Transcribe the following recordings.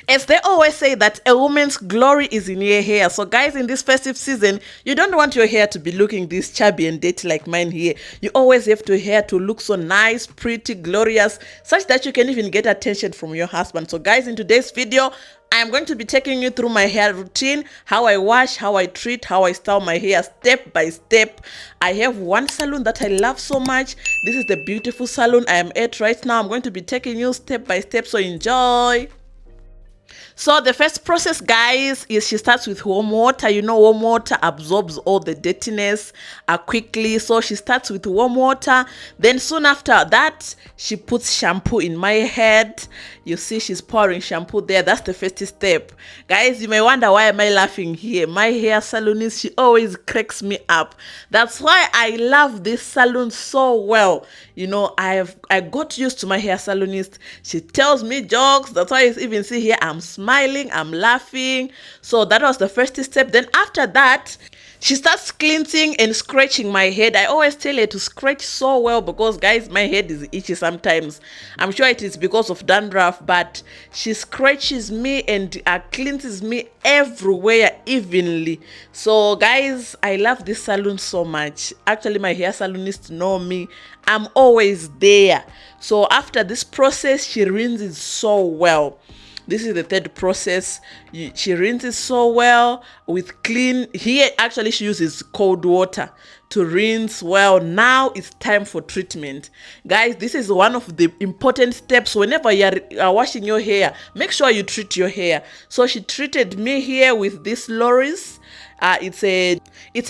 As they always say that a woman's glory is in your hair. So guys, in this festive season, you don't want your hair to be looking this chubby and dirty like mine here. You always have your hair to look so nice, pretty, glorious, such that you can even get attention from your husband. So guys, in today's video, I am going to be taking you through my hair routine, how I wash, how I treat, how I style my hair step by step. I have one salon that I love so much. This is the beautiful salon I am at right now. I'm going to be taking you step by step, so enjoy. So the first process, guys, is she starts with warm water. You know, warm water absorbs all the dirtiness quickly. So she starts with warm water. Then soon after that, she puts shampoo in my head. You see she's pouring shampoo there. That's the first step. Guys, you may wonder, why am I laughing here? My hair salonist, she always cracks me up. That's why I love this salon so well. You know, I got used to my hair salonist. She tells me jokes. That's why you even see here I'm smiling, I'm laughing. So that was the first step. Then after that, she starts cleansing and scratching my head. I always tell her to scratch so well because, guys, my head is itchy sometimes. I'm sure it is because of dandruff, but she scratches me and cleanses me everywhere evenly. So, guys, I love this salon so much. Actually, my hair salonist know me. I'm always there. So after this process, she rinses so well. This is the third process. She rinses so well with clean. Here, actually, she uses cold water to rinse well. Now it's time for treatment. Guys, this is one of the important steps. Whenever you are washing your hair, make sure you treat your hair. So she treated me here with this Loris. It's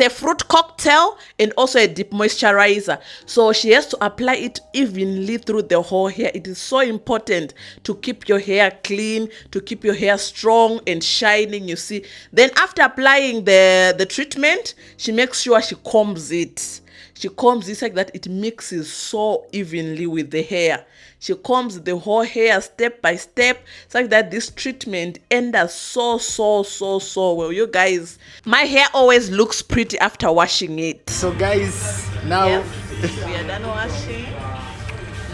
a fruit cocktail and also a deep moisturizer. So she has to apply it evenly through the whole hair. It is so important to keep your hair clean, to keep your hair strong and shining, you see. Then after applying the treatment, she makes sure she combs it. She combs it like that it mixes so evenly with the hair. She combs the whole hair step by step such that this treatment enters so well. You guys, my hair always looks pretty after washing it. So guys, now yep, we are done washing.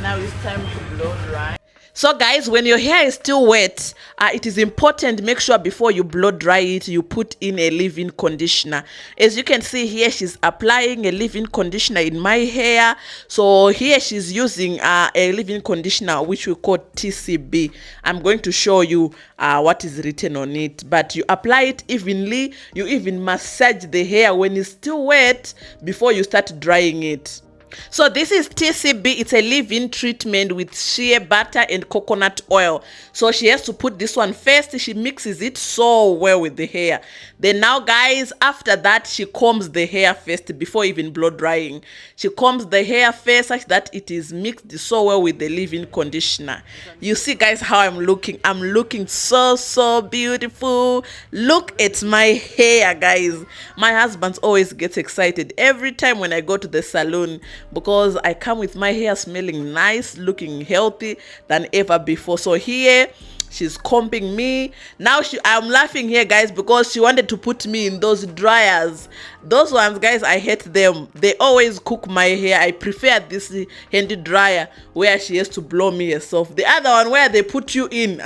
Now it's time to blow dry. So guys, when your hair is still wet, it is important, make sure before you blow dry it, you put in a leave-in conditioner. As you can see here, she's applying a leave-in conditioner in my hair. So here she's using a leave-in conditioner which we call TCB. I'm going to show you what is written on it. But you apply it evenly. You even massage the hair when it's still wet before you start drying it. So this is TCB. It's a leave-in treatment with shea butter and coconut oil. So she has to put this one first. She mixes it so well with the hair. Then now, guys, after that, she combs the hair first before even blow drying. She combs the hair first such that it is mixed so well with the leave-in conditioner. You see, guys, how I'm looking. I'm looking so beautiful. Look at my hair, guys. My husband always gets excited every time when I go to the salon, because I come with my hair smelling nice, looking healthy than ever before. So here she's combing me. Now I'm laughing here, guys, because she wanted to put me in those dryers. Those ones, guys, I hate them. They always cook my hair. I prefer this handy dryer where she has to blow me herself. The other one where they put you in,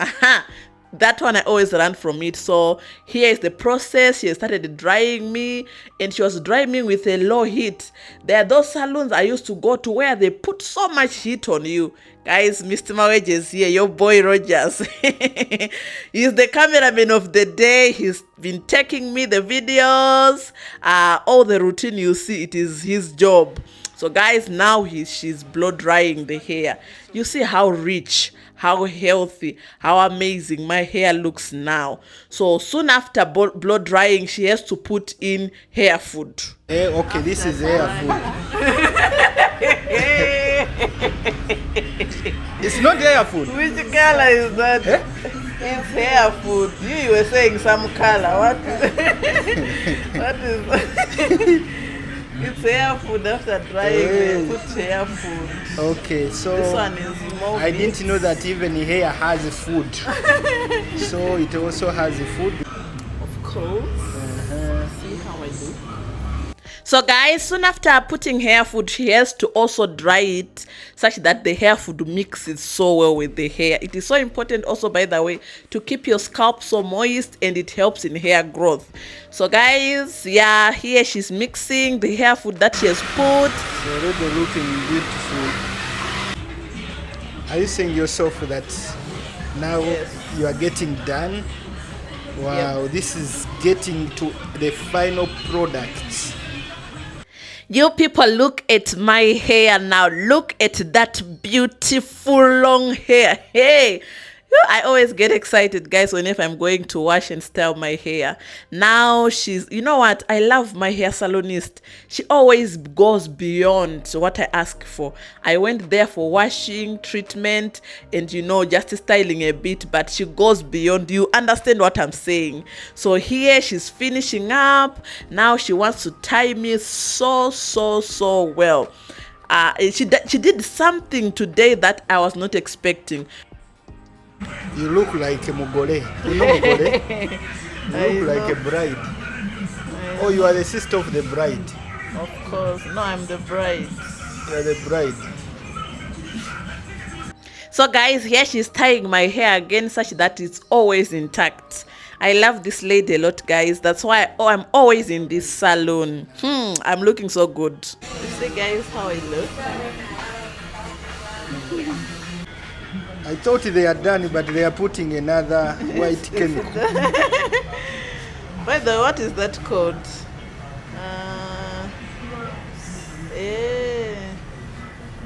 that one I always run from it. So here is the process. She started drying me, and she was drying me with a low heat. There are those salons I used to go to where they put so much heat on you. Guys, Mr. Mawage is here, your boy Rogers. He's the cameraman of the day. He's been taking me the videos. All the routine you see, it is his job. So guys, now she's blow drying the hair. You see how rich, how healthy, how amazing my hair looks now. So soon after blow drying, she has to put in hair food. Okay, this is hair food. It's not hair food. Which color is that? It's hair food. You were saying some color. What is It's hair food. After drying, they put hair food. Okay, so this one is more I didn't know that even hair has food. So it also has food. Of course. See how I do. So guys, soon after putting hair food, she has to also dry it such that the hair food mixes so well with the hair. It is so important also, by the way, to keep your scalp so moist, and it helps in hair growth. So guys, yeah, here she's mixing the hair food that she has put. It's already looking beautiful. Are you saying yourself that now you are getting done? Wow, Yep. this is getting to the final product. You people, look at my hair now. Look at that beautiful long hair. Hey, I always get excited, guys, whenever I'm going to wash and style my hair. Now she's, you know what? I love my hair salonist. She always goes beyond what I ask for. I went there for washing, treatment, and just styling a bit, but she goes beyond. You understand what I'm saying? So here she's finishing up. Now she wants to tie me so well. She did something today that I was not expecting. You look like a mugole. You know mugole? You look like a bride. Oh, you are the sister of the bride. Of course. No, I'm the bride. You are the bride. So guys, here she's tying my hair again such that it's always intact. I love this lady a lot, guys. That's why I'm always in this salon. I'm looking so good. You see, guys, how I look? I thought they are done, but they are putting another white chemical. By the way, what is that called?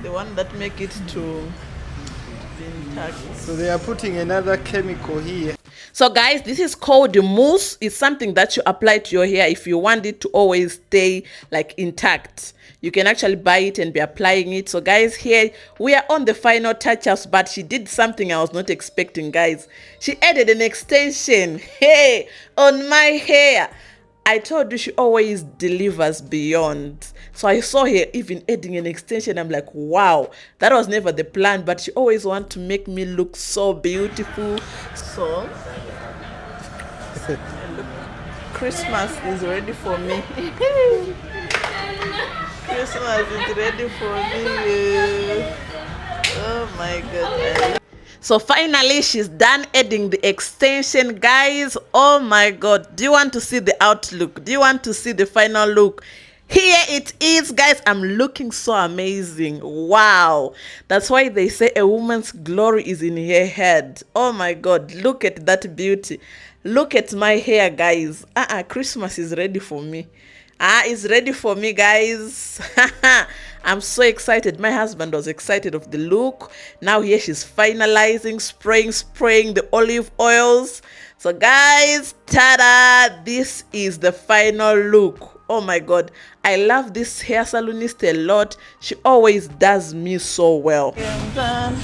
The one that make it to be intact. So they are putting another chemical here. So guys, this is called mousse. It's something that you apply to your hair if you want it to always stay like intact. You can actually buy it and be applying it. So guys, here we are on the final touch-ups, but she did something I was not expecting, guys. She added an extension, hey, on my hair. I told you she always delivers beyond. So I saw her even adding an extension. I'm like, wow, that was never the plan, but she always wants to make me look so beautiful. So look, Christmas is ready for me. Christmas is ready for me. Oh my God. So finally, she's done adding the extension, guys. Oh my God. Do you want to see the outlook? Do you want to see the final look? Here it is, guys. I'm looking so amazing. Wow. That's why they say a woman's glory is in her head. Oh my God. Look at that beauty. Look at my hair, guys. Christmas is ready for me. It's ready for me, guys. I'm so excited. My husband was excited of the look. Now here she's finalizing, spraying the olive oils. So guys, ta-da! This is the final look. Oh my God. I love this hair salonist a lot. She always does me so well. I'm done.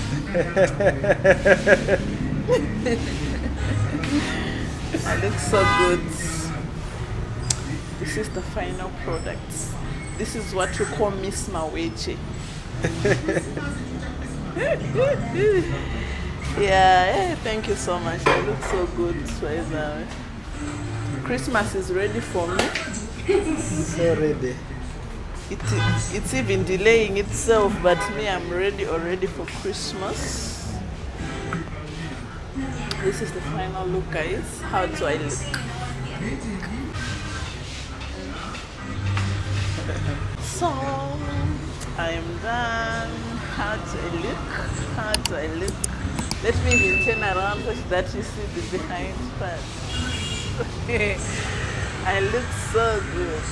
I look so good. This is the final product. This is what you call Miss Maweche. Yeah, thank you so much. I look so good right now. Christmas is ready for me. So ready. It's even delaying itself, but me, I'm ready already for Christmas. This is the final look, guys. How do I look? So I am done. How do I look? How do I look? Let me even turn around so that you see the behind part. I look so good.